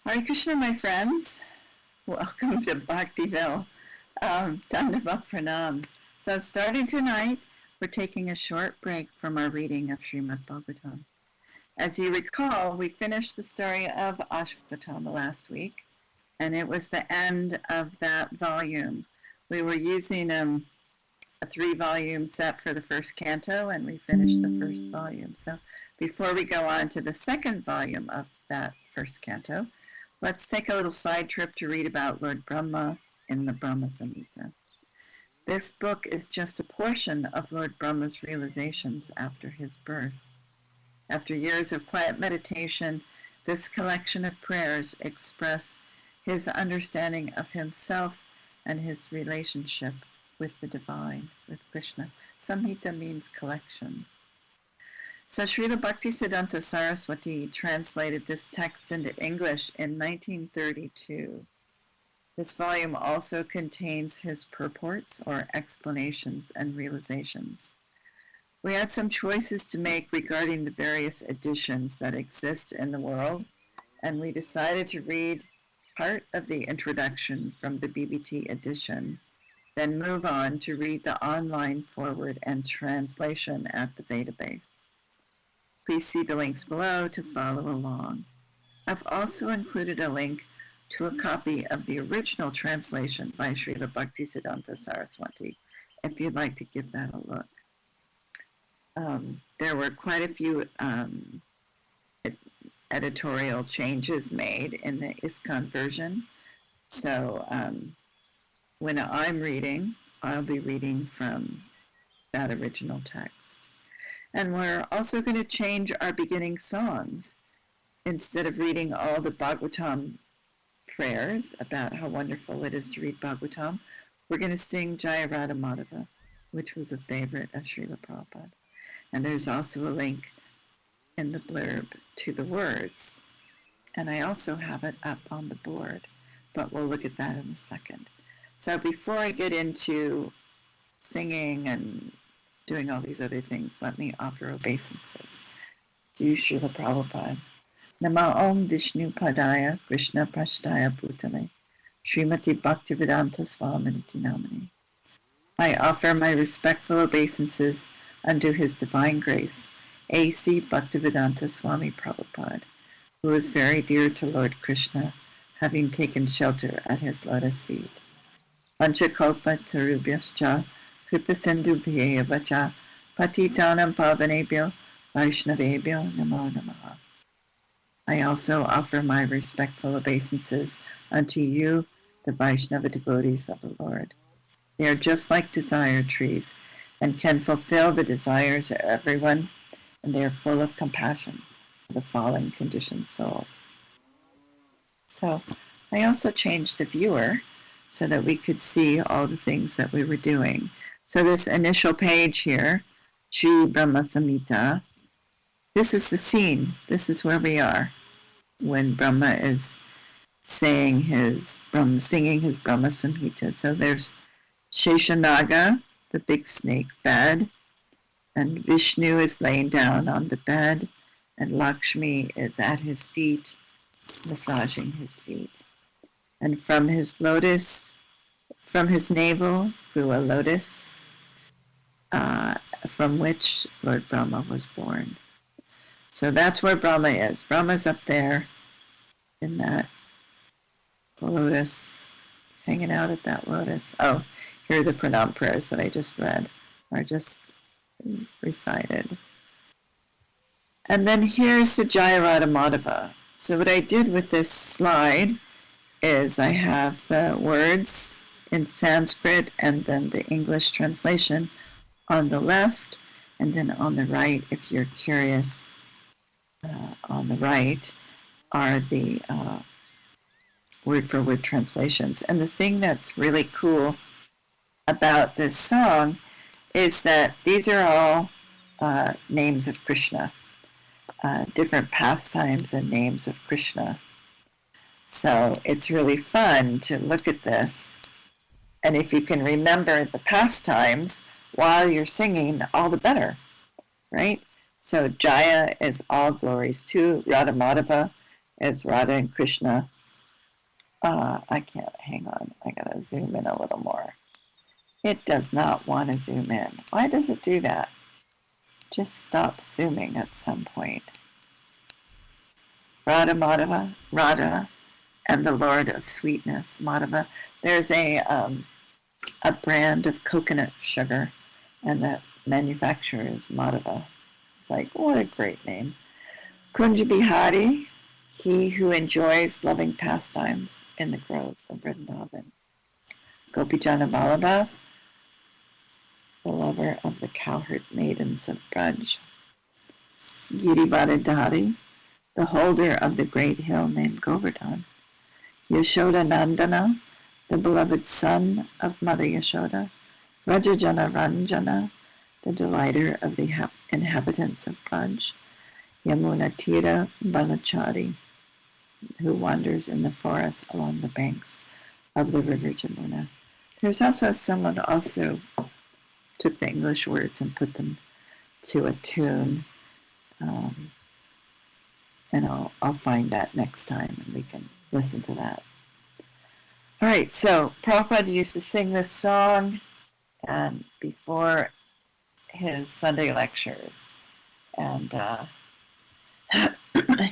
Hare Krishna, my friends. Welcome to Bhaktiville. Dandavat pranams. So starting tonight, we're taking a short break from our reading of Srimad Bhagavatam. As you recall, we finished the story of Ashwattama last week, and it was the end of that volume. We were using a 3-volume set for the first canto, and we finished the first volume. So before we go on to the second volume of that first canto, let's take a little side trip to read about Lord Brahma in the Brahma Samhita. This book is just a portion of Lord Brahma's realizations after his birth. After years of quiet meditation, this collection of prayers express his understanding of himself and his relationship with the divine, with Krishna. Samhita means collection. So Srila Bhaktisiddhanta Saraswati translated this text into English in 1932. This volume also contains his purports or explanations and realizations. We had some choices to make regarding the various editions that exist in the world, and we decided to read part of the introduction from the BBT edition, then move on to read the online forward and translation at the database. Please see the links below to follow along. I've also included a link to a copy of the original translation by Srila Bhaktisiddhanta Saraswati, if you'd like to give that a look. There were quite a few editorial changes made in the ISKCON version. So when I'm reading, I'll be reading from that original text. And we're also going to change our beginning songs. Instead of reading all the Bhagavatam prayers about how wonderful it is to read Bhagavatam, we're going to sing Jaya Radha Madhava, which was a favorite of Srila Prabhupada. And there's also a link in the blurb to the words. And I also have it up on the board, but we'll look at that in a second. So before I get into singing and doing all these other things, let me offer obeisances to Srila Prabhupada. Nama Om Vishnu Padaya Krishna Prashtaya Bhutale Srimati Bhaktivedanta Swaminiti Namani. I offer my respectful obeisances unto His Divine Grace, A.C. Bhaktivedanta Swami Prabhupada, who is very dear to Lord Krishna, having taken shelter at his lotus feet. Panchakalpa Tarubhyascha Kripasindubhye Vacha Patitanam Pavanebhyo Vaishnavebhyo Namo Namaha. I also offer my respectful obeisances unto you, the Vaishnava devotees of the Lord. They are just like desire trees and can fulfill the desires of everyone, and they are full of compassion for the fallen conditioned souls. So I also changed the viewer so that we could see all the things that we were doing. So this initial page here, Sri Brahma Samhita, this is the scene. This is where we are when Brahma is singing his Brahma Samhita. So there's Sheshanaga, the big snake bed, and Vishnu is laying down on the bed, and Lakshmi is at his feet, massaging his feet. And from his navel grew a lotus, from which Lord Brahma was born. So that's where Brahma is. Brahma's up there in that lotus, hanging out at that lotus. Oh, here are the pranam prayers that I just read, or just recited. And then here's the Jaya Radha Madhava. So what I did with this slide is I have the words in Sanskrit and then the English translation on the left, and then on the right, if you're curious, on the right are the word-for-word translations. And the thing that's really cool about this song is that these are all names of Krishna, different pastimes and names of Krishna. So it's really fun to look at this. And if you can remember the pastimes while you're singing, all the better, right? So Jaya is all glories to Radha Madhava, as Radha and Krishna I can't, hang on. I gotta zoom in a little more. It does not want to zoom in. Why does it do that? Just stop zooming at some point. Radha Madhava, Radha, and the Lord of Sweetness, Madhava. There's a brand of coconut sugar, and the manufacturer is Madhava. It's like, what a great name. Kunja Bihari, he who enjoys loving pastimes in the groves of Vrindavan. Gopijana Vallabha, the lover of the cowherd maidens of Braj. Girivardhari, the holder of the great hill named Govardhan. Yashoda Nandana, the beloved son of Mother Yashoda. Rajajana Ranjana, the delighter of the inhabitants of Braj. Yamuna Tira Banachari, who wanders in the forest along the banks of the river Jamuna. There's also someone also took the English words and put them to a tune, and I'll find that next time and we can listen to that. All right, so Prabhupada used to sing this song before his Sunday lectures, and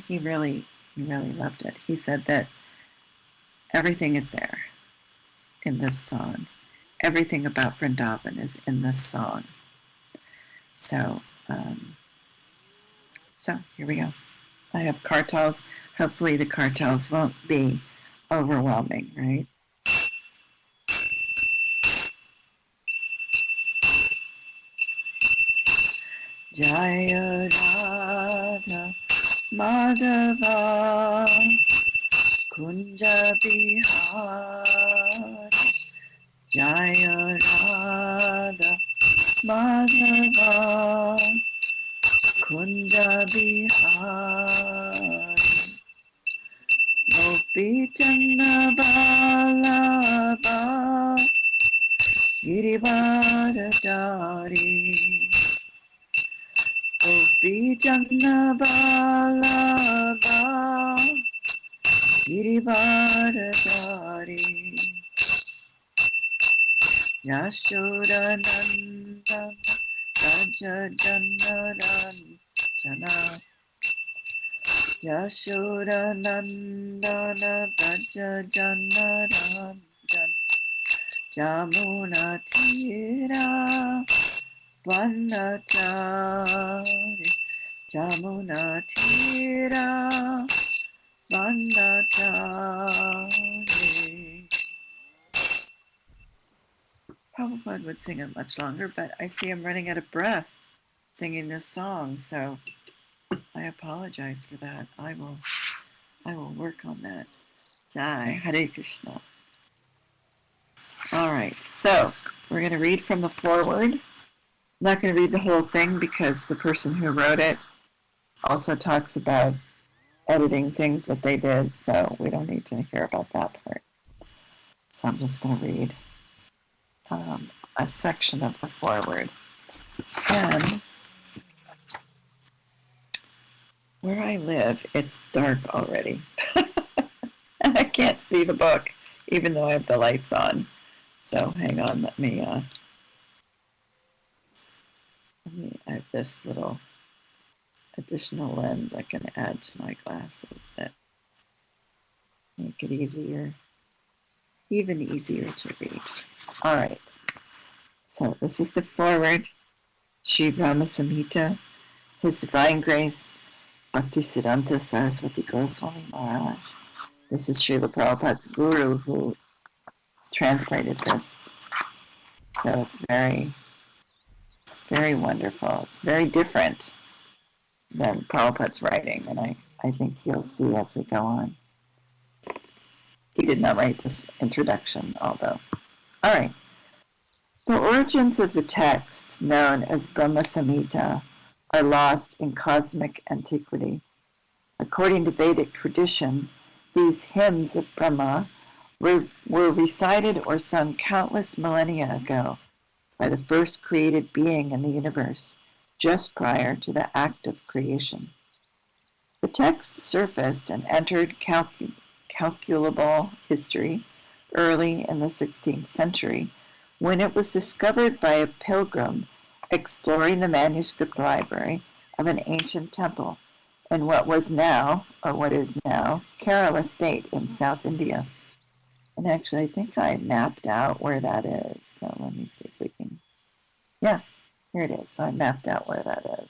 he really loved it. He said that everything is there in this song. Everything about Vrindavan is in this song. So here we go. I have kartals. Hopefully the kartals won't be overwhelming, right? Jaya Radha Madhava Kunja Bihari Jaya Radha Madhava Kunja Bihari Gopi Channa Vallabha Girivardhari Gopi Channa Vallabha Girivardhari Yashoda Nandana Raja Janaranjana Yashoda Nandana Raja Janaranjana Jamuna Tira Vanachari Jamuna Tira Vanachari. Prabhupada would sing it much longer, but I see I'm running out of breath singing this song, so I apologize for that. I will work on that. Jai Hare Krishna. All right, so we're going to read from the foreword. I'm not going to read the whole thing because the person who wrote it also talks about editing things that they did, so we don't need to hear about that part. So I'm just going to read a section of the foreword. And where I live, it's dark already. And I can't see the book, even though I have the lights on. So hang on, let me I have this little additional lens I can add to my glasses that make it even easier to read. All right. So this is the foreword. Sri Brahma Samhita, His Divine Grace, Bhaktisiddhanta Saraswati Goswami Maharaj. This is Srila Prabhupada's guru who translated this. So it's very, very wonderful. It's very different than Prabhupada's writing, and I think you'll see as we go on. He did not write this introduction, although. All right. The origins of the text, known as Brahma Samhita, are lost in cosmic antiquity. According to Vedic tradition, these hymns of Brahma were recited or sung countless millennia ago by the first created being in the universe, just prior to the act of creation. The text surfaced and entered incalculable history early in the 16th century when it was discovered by a pilgrim exploring the manuscript library of an ancient temple in what was now, or what is now, Kerala state in South India. And actually, I think I mapped out where that is. So let me see if we can, yeah, here it is. So I mapped out where that is.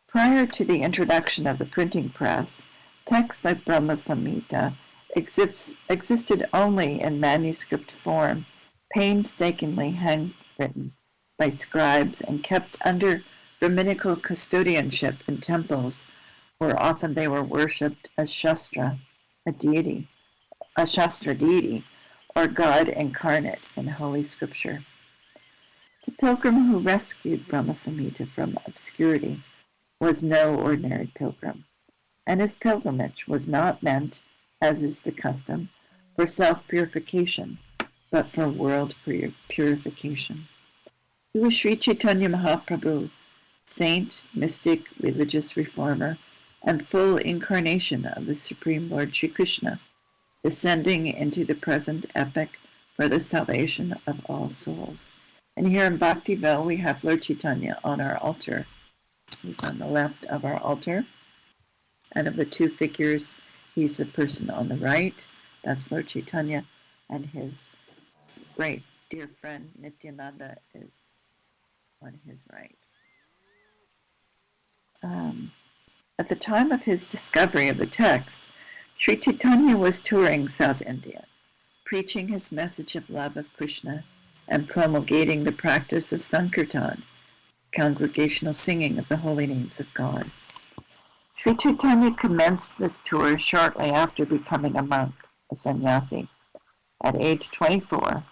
Prior to the introduction of the printing press, texts like Brahma Samhita existed only in manuscript form, painstakingly handwritten by scribes and kept under Brahminical custodianship in temples, where often they were worshipped as Shastra, a Shastra deity, or God incarnate in Holy Scripture. The pilgrim who rescued Brahma Samhita from obscurity was no ordinary pilgrim, and his pilgrimage was not meant, as is the custom, for self-purification, but for world purification. He was Sri Chaitanya Mahaprabhu, saint, mystic, religious reformer, and full incarnation of the Supreme Lord Sri Krishna, descending into the present epoch for the salvation of all souls. And here in Bhaktiville, we have Lord Chaitanya on our altar. He's on the left of our altar. And of the two figures, he's the person on the right. That's Lord Chaitanya. And his great dear friend Nityananda is on his right. At the time of his discovery of the text, Sri Chaitanya was touring South India, preaching his message of love of Krishna and promulgating the practice of Sankirtan, congregational singing of the holy names of God. Sri Chaitanya commenced this tour shortly after becoming a monk, a sannyasi, at age 24,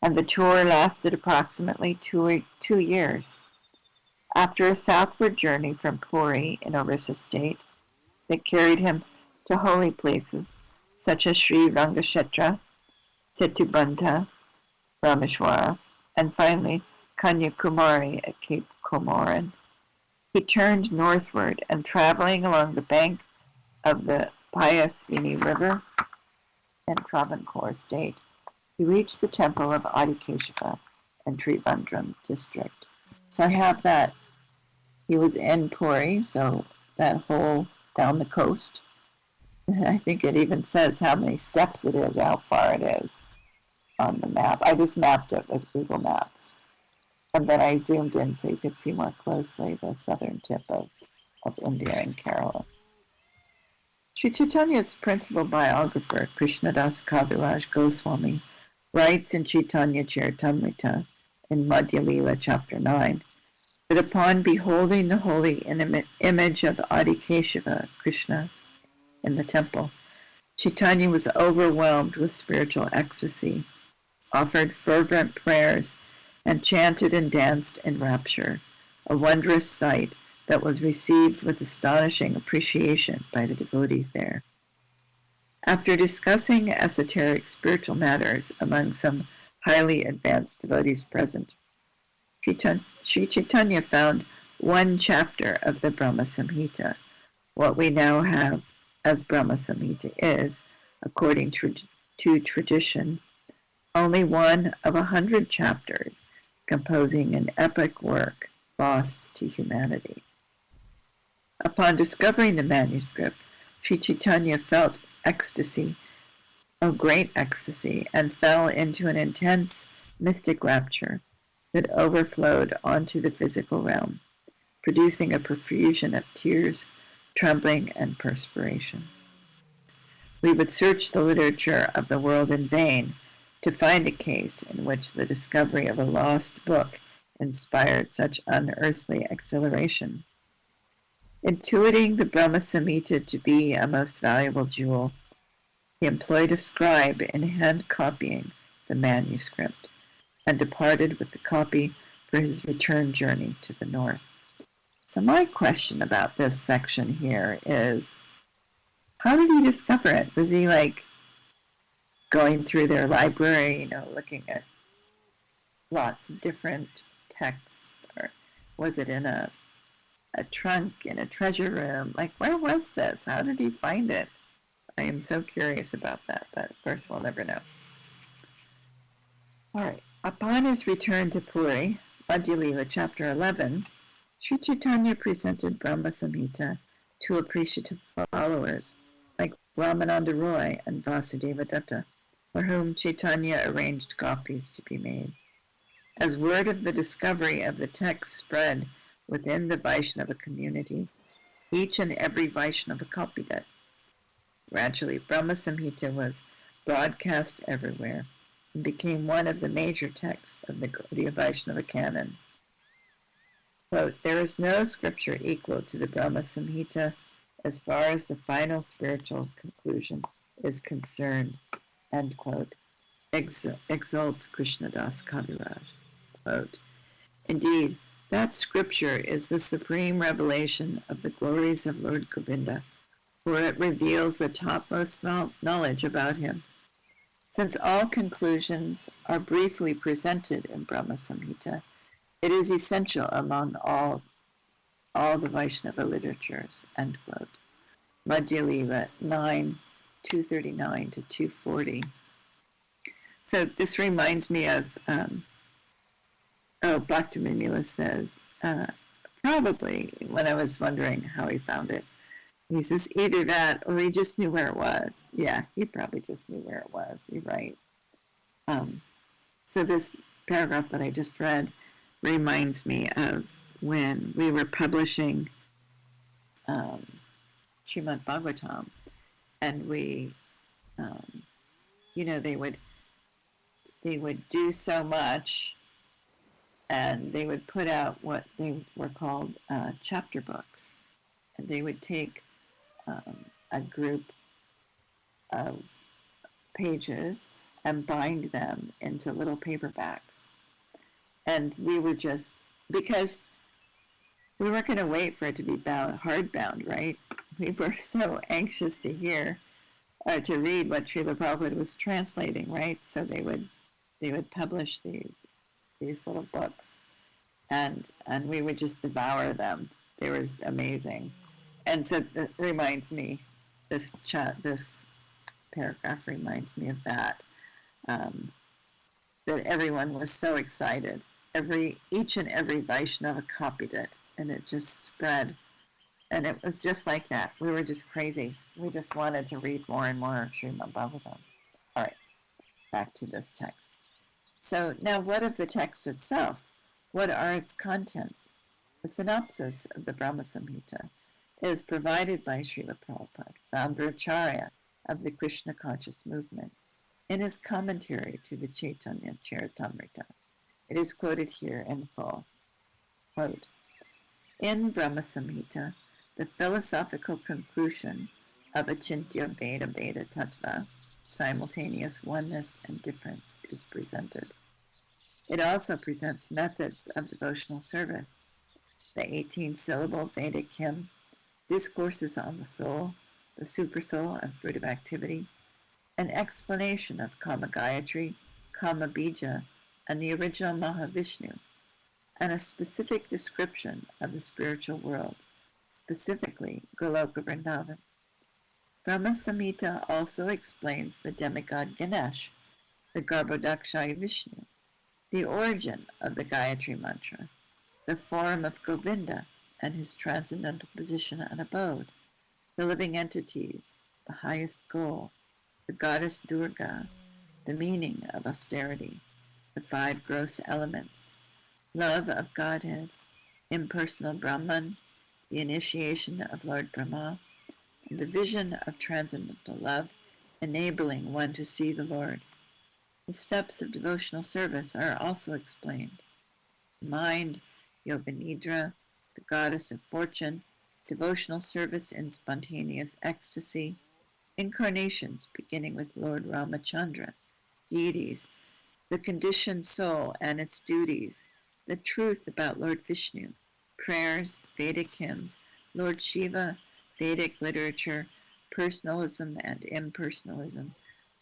and the tour lasted approximately two years. After a southward journey from Puri in Orissa state that carried him to holy places such as Sri Rangashetra, Setubandha, Rameshwara, and finally Kanyakumari at Cape Comorin, he turned northward and traveling along the bank of the Payasvini River in Travancore state, he reached the temple of Adikeshava in Trivandrum district. So I have that. He was in Puri, so that whole down the coast. And I think it even says how many steps it is, how far it is on the map. I just mapped it with Google Maps. And then I zoomed in so you could see more closely the southern tip of India and Kerala. Sri Chaitanya's principal biographer, Krishnadas Kaviraj Goswami, writes in Chaitanya Charitamrita in Madhya Lila chapter 9 that upon beholding the holy image of Adikeshava, Krishna, in the temple, Chaitanya was overwhelmed with spiritual ecstasy, offered fervent prayers, and chanted and danced in rapture, a wondrous sight that was received with astonishing appreciation by the devotees there. After discussing esoteric spiritual matters among some highly advanced devotees present, Sri Chaitanya found one chapter of the Brahma Samhita, what we now have as Brahma Samhita is, according to tradition, only one of 100 chapters composing an epic work lost to humanity. Upon discovering the manuscript, Sri Chaitanya felt ecstasy, great ecstasy, and fell into an intense mystic rapture that overflowed onto the physical realm, producing a profusion of tears, trembling, and perspiration. We would search the literature of the world in vain to find a case in which the discovery of a lost book inspired such unearthly exhilaration. Intuiting the Brahma Samhita to be a most valuable jewel, he employed a scribe in hand copying the manuscript, and departed with the copy for his return journey to the north. So my question about this section here is, how did he discover it? Was he going through their library, looking at lots of different texts, or was it in a a trunk in a treasure room. Like, where was this? How did he find it? I am so curious about that, but of course we'll never know. All right. Upon his return to Puri, Bhaktiville, chapter 11, Sri Chaitanya presented Brahma Samhita to appreciative followers like Ramananda Roy and Vasudeva Datta, for whom Chaitanya arranged copies to be made. As word of the discovery of the text spread within the Vaishnava community, each and every Vaishnava copied it. Gradually, Brahma Samhita was broadcast everywhere and became one of the major texts of the Gaudiya Vaishnava canon. Quote, there is no scripture equal to the Brahma Samhita as far as the final spiritual conclusion is concerned, end quote, exults Krishnadas Kaviraj. Quote, indeed, that scripture is the supreme revelation of the glories of Lord Govinda, for it reveals the topmost knowledge about him. Since all conclusions are briefly presented in Brahma Samhita, it is essential among all the Vaishnava literatures, end quote. Madhya 9, 239 to 240. So this reminds me of, Bhaktiville says, probably when I was wondering how he found it, he says either that or he just knew where it was. Yeah, he probably just knew where it was. You're right. So this paragraph that I just read reminds me of when we were publishing Srimad Bhagavatam, and we, they would do so much, and they would put out what they were called chapter books, and they would take a group of pages and bind them into little paperbacks. And we were just, because we weren't going to wait for it to be hardbound, right? We were so anxious to hear or to read what Srila Prabhupada was translating, right? So they would publish these little books, and we would just devour them. They were amazing. And so it reminds me, this paragraph reminds me of that, that everyone was so excited. Each and every Vaishnava copied it, and it just spread. And it was just like that. We were just crazy. We just wanted to read more and more of Srimad Bhagavatam. All right, back to this text. So now what of the text itself? What are its contents? The synopsis of the Brahma Samhita is provided by Srila Prabhupada, founder Acharya of the Krishna conscious movement, in his commentary to the Chaitanya Charitamrita. It is quoted here in full. Quote, in Brahma Samhita, the philosophical conclusion of Achintya Veda Veda Tattva, simultaneous oneness and difference, is presented. It also presents methods of devotional service, the 18-syllable Vedic hymn, discourses on the soul, the supersoul and fruit of activity, an explanation of Kama Gayatri, Kama Bija, and the original Mahavishnu, and a specific description of the spiritual world, specifically Goloka Vrindavan. Brahma Samhita also explains the demigod Ganesh, the Garbhodakshaya Vishnu, the origin of the Gayatri Mantra, the form of Govinda and his transcendental position and abode, the living entities, the highest goal, the goddess Durga, the meaning of austerity, the 5 gross elements, love of Godhead, impersonal Brahman, the initiation of Lord Brahma, and the vision of transcendental love, enabling one to see the Lord. The steps of devotional service are also explained. Mind, Yoga Nidra, the goddess of fortune, devotional service in spontaneous ecstasy, incarnations beginning with Lord Ramachandra, deities, the conditioned soul and its duties, the truth about Lord Vishnu, prayers, Vedic hymns, Lord Shiva, Vedic literature, personalism and impersonalism,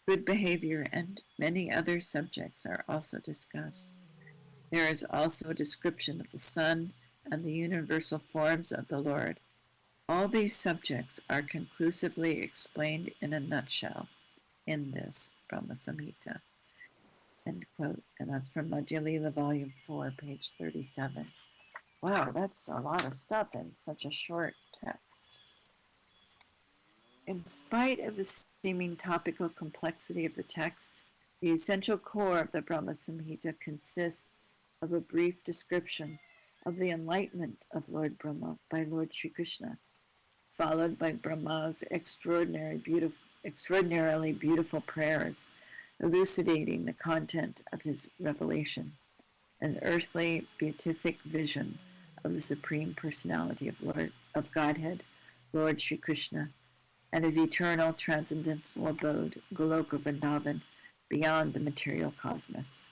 good behavior, and many other subjects are also discussed. There is also a description of the sun and the universal forms of the Lord. All these subjects are conclusively explained in a nutshell in this Brahma Samhita. End quote. And that's from Madhya Lila, Volume 4, page 37. Wow, that's a lot of stuff in such a short text. In spite of the seeming topical complexity of the text, the essential core of the Brahma Samhita consists of a brief description of the enlightenment of Lord Brahma by Lord Sri Krishna, followed by Brahma's extraordinarily beautiful prayers, elucidating the content of his revelation, an earthly beatific vision of the Supreme Personality of Godhead, Lord Sri Krishna, and his eternal transcendental abode, Goloka Vrindavan, beyond the material cosmos.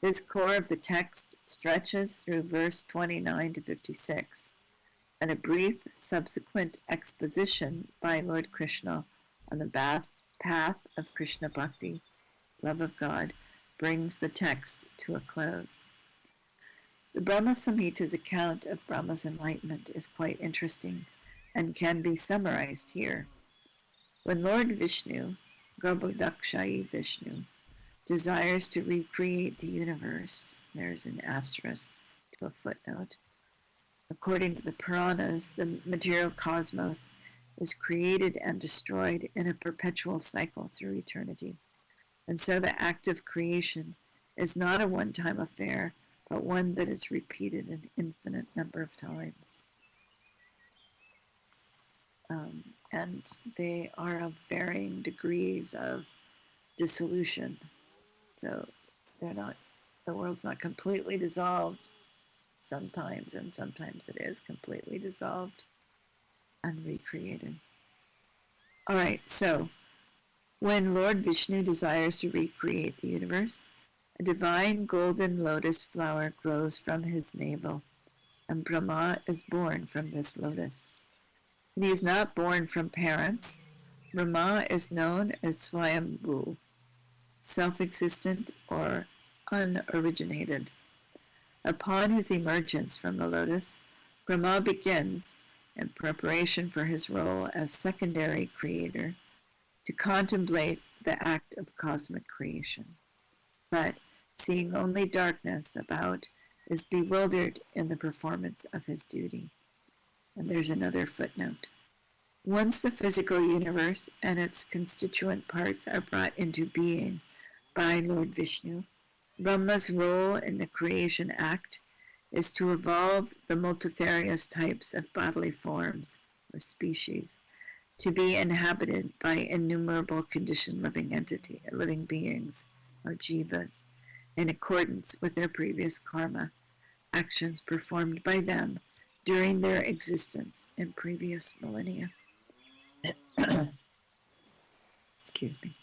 This core of the text stretches through verse 29 to 56, and a brief subsequent exposition by Lord Krishna on the path of Krishna Bhakti, love of God, brings the text to a close. The Brahma Samhita's account of Brahma's enlightenment is quite interesting and can be summarized here. When Lord Vishnu, Garbhodakshayi Vishnu, desires to recreate the universe, there's an asterisk to a footnote. According to the Puranas, the material cosmos is created and destroyed in a perpetual cycle through eternity. And so the act of creation is not a one-time affair, but one that is repeated an infinite number of times. And they are of varying degrees of dissolution. So the world's not completely dissolved sometimes, and sometimes it is completely dissolved and recreated. All right, so when Lord Vishnu desires to recreate the universe, a divine golden lotus flower grows from his navel, and Brahma is born from this lotus. And he is not born from parents. Brahma is known as Swayambhu, self-existent or unoriginated. Upon his emergence from the lotus, Brahma begins, in preparation for his role as secondary creator, to contemplate the act of cosmic creation. But, seeing only darkness about, is bewildered in the performance of his duty. And there's another footnote. Once the physical universe and its constituent parts are brought into being by Lord Vishnu, Brahma's role in the creation act is to evolve the multifarious types of bodily forms, or species, to be inhabited by innumerable conditioned living beings, or jivas, in accordance with their previous karma, actions performed by them during their existence in previous millennia. Excuse me.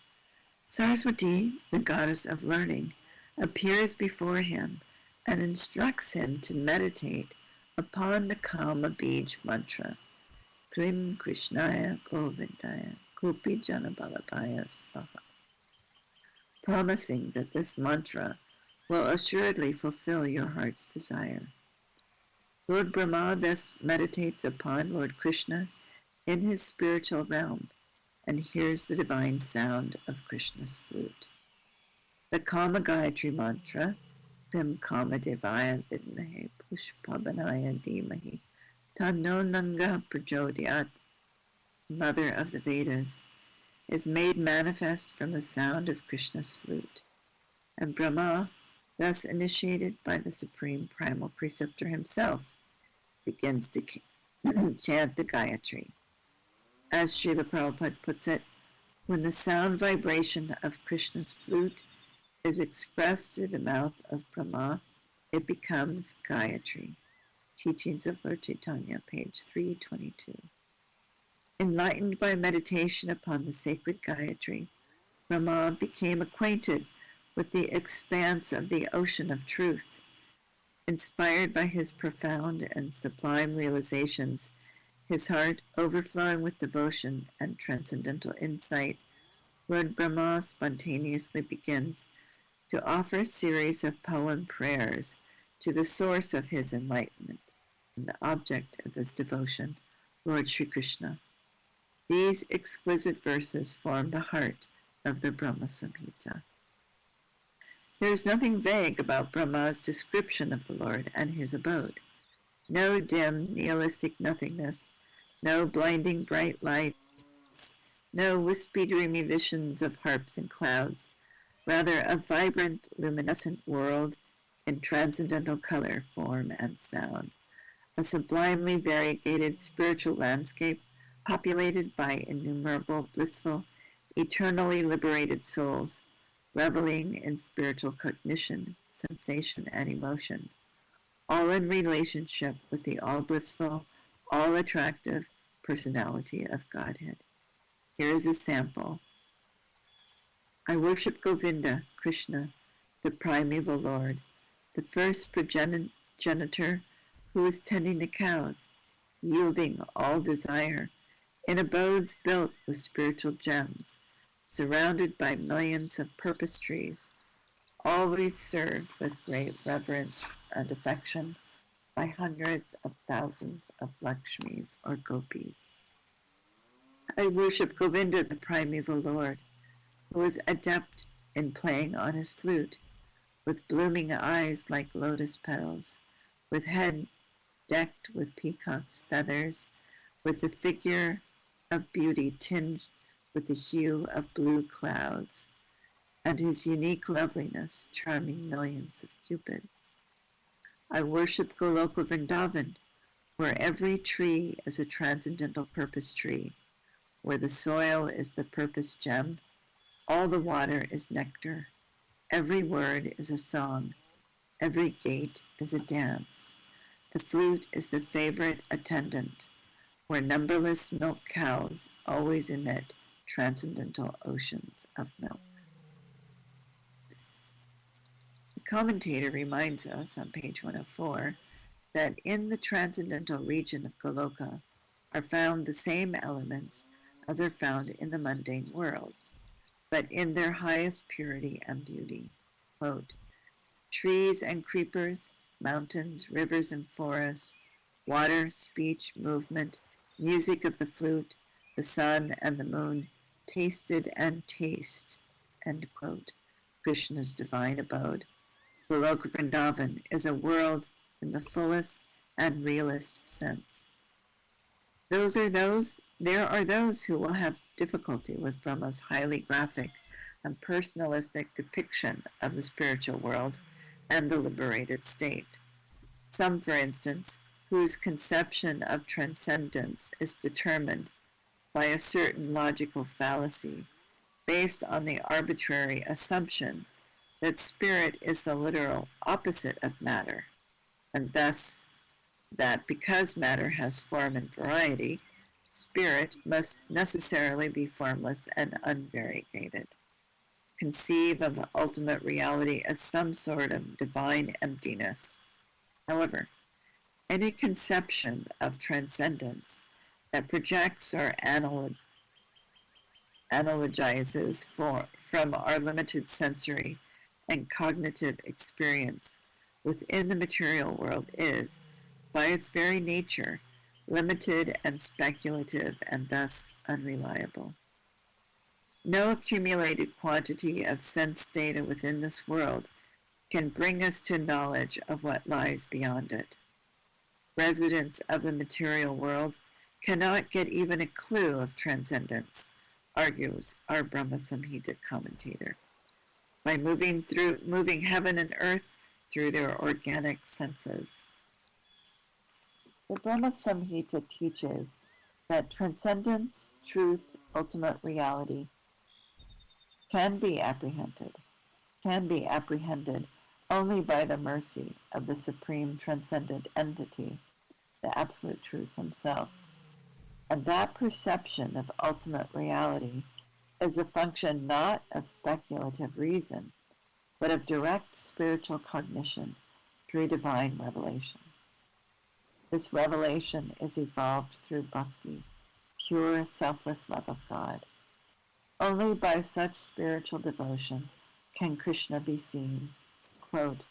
Saraswati, the goddess of learning, appears before him and instructs him to meditate upon the Kama Bij mantra, Krim Krishnaya Govindaya Kupi Janabalabhaya Svaha, promising that this mantra will assuredly fulfill your heart's desire. Lord Brahma thus meditates upon Lord Krishna in his spiritual realm and hears the divine sound of Krishna's flute. The Kama Gayatri mantra, Vim Kama Devaya Vidmahe Pushpavanaya Dhimahi, Tanno Nanga Prajodyat, Mother of the Vedas, is made manifest from the sound of Krishna's flute. And Brahma, thus initiated by the Supreme Primal Preceptor himself, begins to chant the Gayatri. As Srila Prabhupada puts it, when the sound vibration of Krishna's flute is expressed through the mouth of Brahma, it becomes Gayatri. Teachings of Lord Chaitanya, page 322. Enlightened by meditation upon the sacred Gayatri, Brahma became acquainted with the expanse of the ocean of truth. Inspired by his profound and sublime realizations, his heart overflowing with devotion and transcendental insight, Lord Brahma spontaneously begins to offer a series of poem prayers to the source of his enlightenment and the object of his devotion, Lord Sri Krishna. These exquisite verses form the heart of the Brahma Samhita. There is nothing vague about Brahma's description of the Lord and his abode. No dim, nihilistic nothingness, no blinding bright lights, no wispy, dreamy visions of harps and clouds, rather a vibrant, luminescent world in transcendental color, form, and sound, a sublimely variegated spiritual landscape populated by innumerable, blissful, eternally liberated souls, reveling in spiritual cognition, sensation, and emotion, all in relationship with the all-blissful, all-attractive personality of Godhead. Here is a sample. I worship Govinda, Krishna, the primeval Lord, the first progenitor who is tending the cows, yielding all desire, in abodes built with spiritual gems, surrounded by millions of purpose trees, always served with great reverence and affection by hundreds of thousands of Lakshmis or Gopis. I worship Govinda, the primeval Lord, who is adept in playing on his flute, with blooming eyes like lotus petals, with head decked with peacock's feathers, with the figure of beauty tinged with the hue of blue clouds, and his unique loveliness charming millions of cupids. I worship Goloka Vrindavan, where every tree is a transcendental purpose tree, where the soil is the purpose gem, all the water is nectar, every word is a song, every gate is a dance. The flute is the favorite attendant, where numberless milk cows always emit transcendental oceans of milk. The commentator reminds us on page 104 that in the transcendental region of Goloka are found the same elements as are found in the mundane worlds, but in their highest purity and beauty. Quote, trees and creepers, mountains, rivers and forests, water, speech, movement, music of the flute, the sun and the moon, tasted and taste, end quote. Krishna's divine abode. Goloka Vrindavan is a world in the fullest and realist sense. There are those who will have difficulty with Brahma's highly graphic and personalistic depiction of the spiritual world and the liberated state. Some, for instance, whose conception of transcendence is determined by a certain logical fallacy based on the arbitrary assumption that spirit is the literal opposite of matter, and thus that because matter has form and variety, spirit must necessarily be formless and unvariegated. Conceive of the ultimate reality as some sort of divine emptiness. However, any conception of transcendence that projects or analogizes from our limited sensory and cognitive experience within the material world is, by its very nature, limited and speculative and thus unreliable. No accumulated quantity of sense data within this world can bring us to knowledge of what lies beyond it. Residents of the material world cannot get even a clue of transcendence, argues our Brahma Samhita commentator, by moving heaven and earth through their organic senses. The Brahma Samhita teaches that transcendence, truth, ultimate reality can be apprehended only by the mercy of the supreme transcendent entity, the Absolute Truth himself. And that perception of ultimate reality is a function not of speculative reason, but of direct spiritual cognition through divine revelation. This revelation is evolved through bhakti, pure, selfless love of God. Only by such spiritual devotion can Krishna be seen. Quote,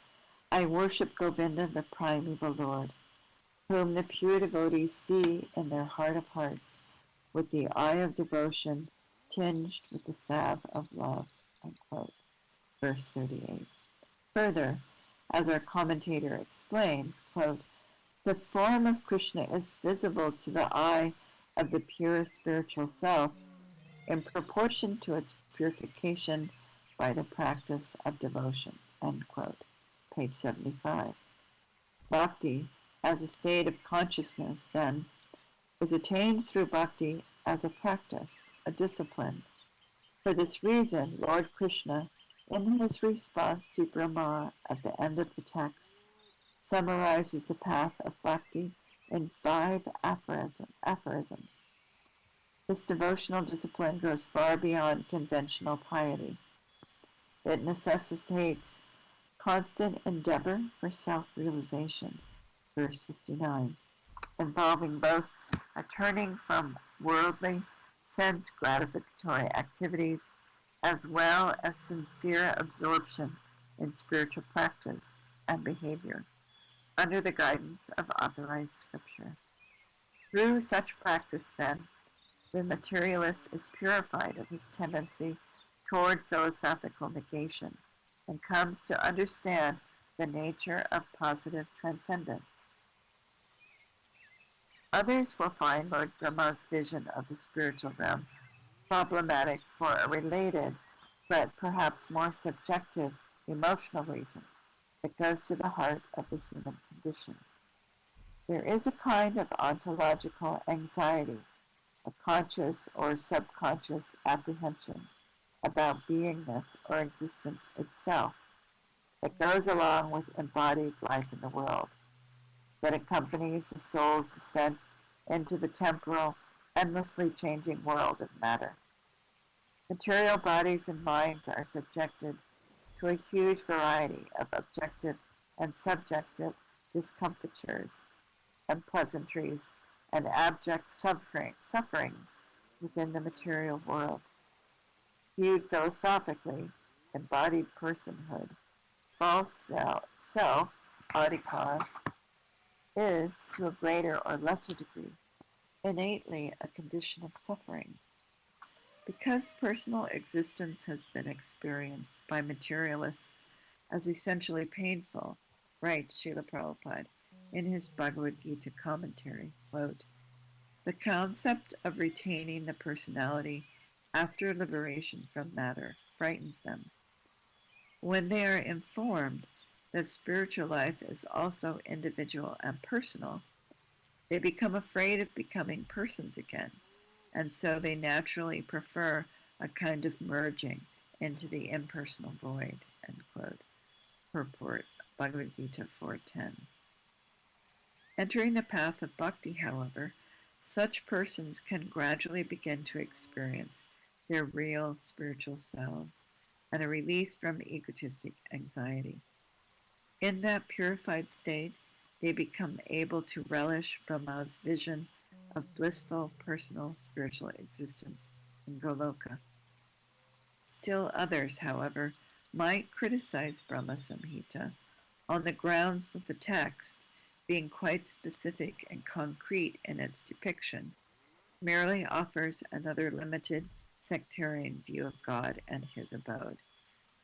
I worship Govinda, the primeval Lord, whom the pure devotees see in their heart of hearts with the eye of devotion tinged with the salve of love. Unquote. Verse 38. Further, as our commentator explains, quote, the form of Krishna is visible to the eye of the pure spiritual self in proportion to its purification by the practice of devotion. End quote. Page 75. Bhakti, as a state of consciousness, then, is attained through bhakti as a practice, a discipline. For this reason, Lord Krishna, in his response to Brahma at the end of the text, summarizes the path of bhakti in 5 aphorisms. This devotional discipline goes far beyond conventional piety. It necessitates constant endeavor for self-realization, verse 59, involving both a turning from worldly, sense-gratificatory activities as well as sincere absorption in spiritual practice and behavior under the guidance of authorized scripture. Through such practice, then, the materialist is purified of his tendency toward philosophical negation and comes to understand the nature of positive transcendence. Others will find Lord Brahma's vision of the spiritual realm problematic for a related, but perhaps more subjective, emotional reason that goes to the heart of the human condition. There is a kind of ontological anxiety, a conscious or subconscious apprehension about beingness or existence itself that goes along with embodied life in the world, that accompanies the soul's descent into the temporal, endlessly changing world of matter. Material bodies and minds are subjected to a huge variety of objective and subjective discomfitures and pleasantries and abject sufferings within the material world. Viewed philosophically, embodied personhood, false self, adhikar, is, to a greater or lesser degree, innately a condition of suffering. Because personal existence has been experienced by materialists as essentially painful, writes Srila Prabhupada in his Bhagavad Gita commentary, quote, the concept of retaining the personality after liberation from matter frightens them. When they are informed that spiritual life is also individual and personal, they become afraid of becoming persons again, and so they naturally prefer a kind of merging into the impersonal void. End quote. Purport, Bhagavad Gita 4.10. Entering the path of bhakti, however, such persons can gradually begin to experience their real spiritual selves and a release from egotistic anxiety. In that purified state, they become able to relish Brahma's vision of blissful personal spiritual existence in Goloka. Still others, however, might criticize Brahma Samhita on the grounds of the text being quite specific and concrete in its depiction, merely offers another limited sectarian view of God and his abode,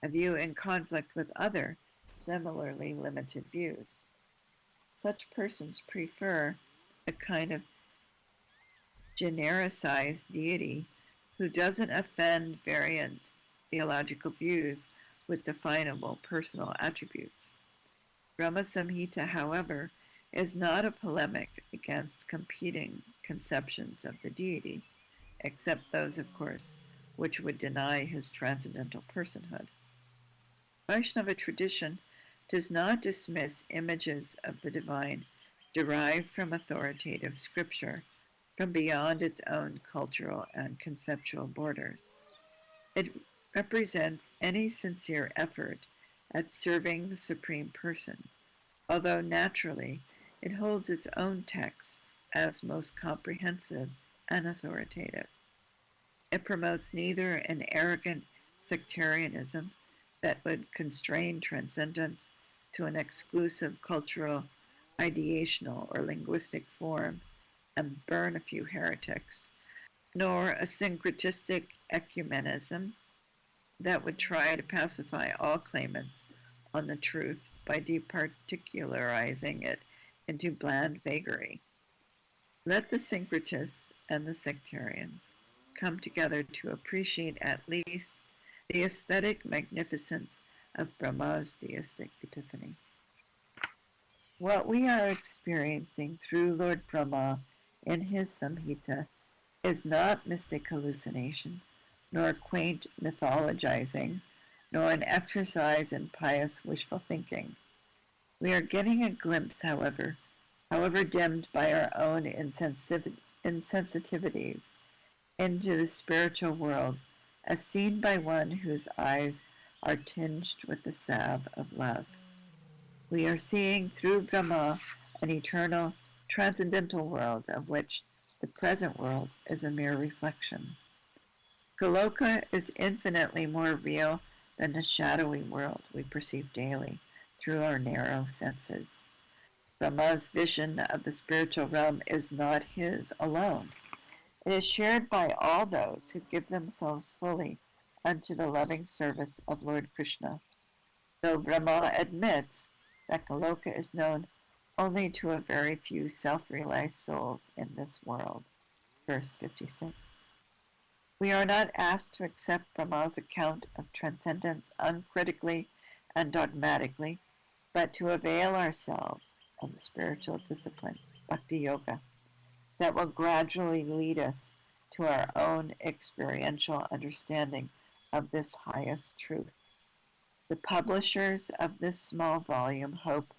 a view in conflict with other similarly limited views. Such persons prefer a kind of genericized deity who doesn't offend variant theological views with definable personal attributes. Brahma Samhita, however, is not a polemic against competing conceptions of the deity, except those, of course, which would deny his transcendental personhood. Vaishnava tradition does not dismiss images of the divine derived from authoritative scripture from beyond its own cultural and conceptual borders. It represents any sincere effort at serving the Supreme Person, although naturally it holds its own texts as most comprehensive and authoritative. It promotes neither an arrogant sectarianism that would constrain transcendence to an exclusive cultural, ideational, or linguistic form and burn a few heretics, nor a syncretistic ecumenism that would try to pacify all claimants on the truth by departicularizing it into bland vagary. Let the syncretists and the sectarians come together to appreciate at least the aesthetic magnificence of Brahma's deistic epiphany. What we are experiencing through Lord Brahma in his Samhita is not mystic hallucination, nor quaint mythologizing, nor an exercise in pious wishful thinking. We are getting a glimpse, however dimmed by our own insensitivities, into the spiritual world as seen by one whose eyes are tinged with the salve of love. We are seeing through Brahma an eternal, transcendental world of which the present world is a mere reflection. Goloka is infinitely more real than the shadowy world we perceive daily through our narrow senses. Brahma's vision of the spiritual realm is not his alone. It is shared by all those who give themselves fully unto the loving service of Lord Krishna, though Brahma admits that Goloka is known only to a very few self-realized souls in this world. Verse 56. We are not asked to accept Brahma's account of transcendence uncritically and dogmatically, but to avail ourselves of the spiritual discipline, Bhakti Yoga, that will gradually lead us to our own experiential understanding of this highest truth. The publishers of this small volume hope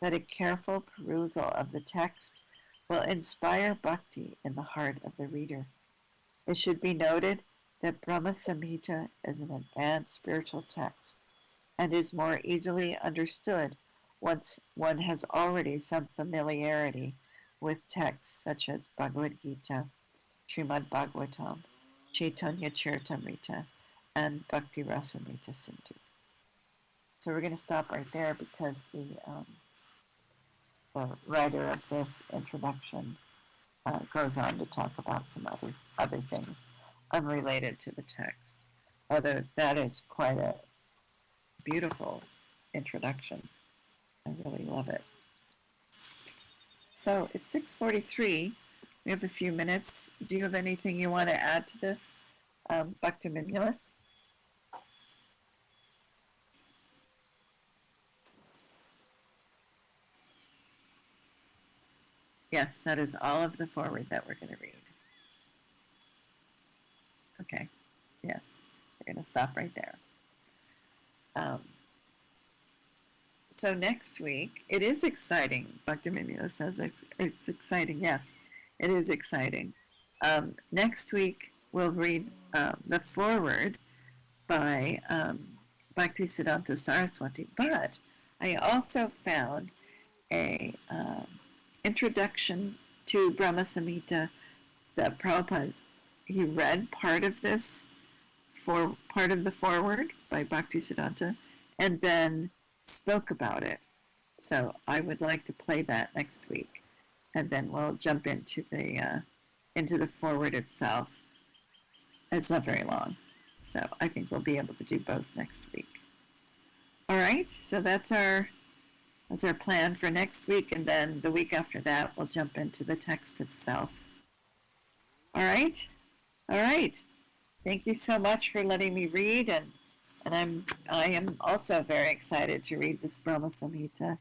that a careful perusal of the text will inspire bhakti in the heart of the reader. It should be noted that Brahma Samhita is an advanced spiritual text and is more easily understood once one has already some familiarity with texts such as Bhagavad Gita, Srimad Bhagavatam, Chaitanya Charitamrita, and Bhakti Rasamrita Sindhu. So we're going to stop right there because the writer of this introduction goes on to talk about some other things unrelated to the text. Although that is quite a beautiful introduction. I really love it. So it's 6:43. We have a few minutes. Do you have anything you want to add to this, Bhaktiville? Yes, that is all of the foreword that we're going to read. Okay. Yes, we're going to stop right there. So next week, it is exciting. Bhaktiville says it's exciting. Yes, it is exciting. Next week, we'll read the foreword by Bhaktisiddhanta Saraswati. But I also found a introduction to Brahma Samhita that Prabhupada, he read part of this, for part of the foreword by Bhaktisiddhanta, and then spoke about it. So I would like to play that next week, and then we'll jump into the foreword itself. It's not very long, so I think we'll be able to do both next week. All right, so that's our plan for next week, and then the week after that, we'll jump into the text itself. All right. Thank you so much for letting me read, and I am also very excited to read this Brahma Samhita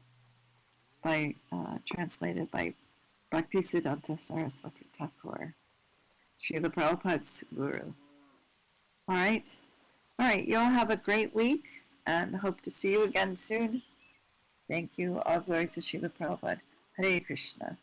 translated by Bhaktisiddhanta Saraswati Thakur, Srila Prabhupada's guru. All right. You all have a great week, and hope to see you again soon. Thank you. All glories to Srila Prabhupada. Hare Krishna.